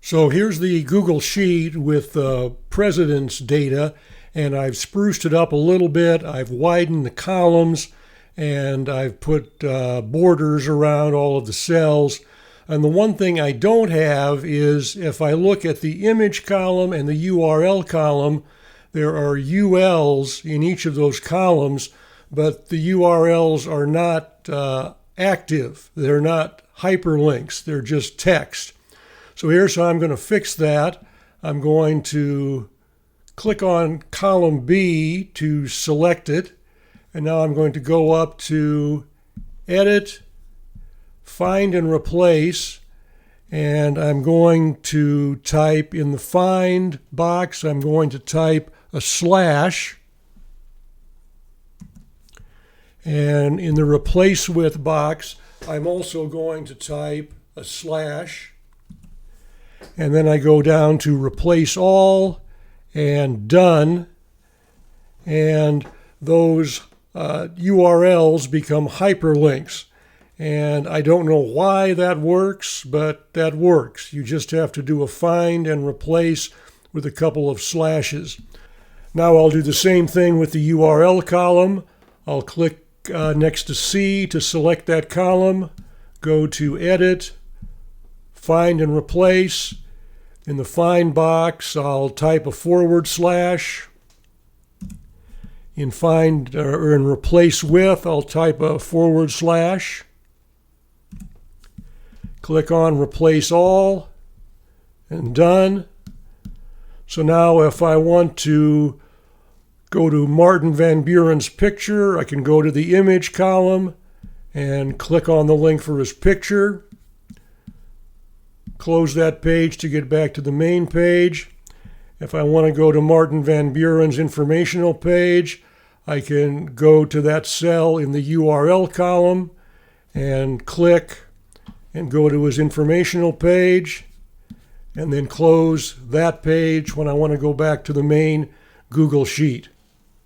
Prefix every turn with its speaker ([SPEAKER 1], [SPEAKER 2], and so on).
[SPEAKER 1] So here's the Google Sheet with the president's data, and I've spruced it up a little bit. I've widened the columns, and I've put borders around all of the cells. And the one thing I don't have is if I look at the image column and the URL column, there are ULs in each of those columns, but the URLs are not active. They're not hyperlinks. They're just text. So here's how I'm going to fix that. I'm going to click on column B to select it. And now I'm going to go up to Edit, Find and Replace. And I'm going to type in the Find box, I'm going to type a slash. And in the Replace With box, I'm also going to type a slash. And then I go down to Replace All and Done. And those URLs become hyperlinks. And I don't know why that works, but that works. You just have to do a find and replace with a couple of slashes. Now I'll do the same thing with the URL column. I'll click next to C to select that column. Go to Edit, Find and Replace. In the Find box, I'll type a /. In Find or in Replace With, I'll type a /. Click on Replace All and Done. So now if I want to go to Martin Van Buren's picture, I can go to the Image column and click on the link for his picture. Close that page to get back to the main page. If I want to go to Martin Van Buren's informational page, I can go to that cell in the URL column and click and go to his informational page, and then close that page when I want to go back to the main Google Sheet.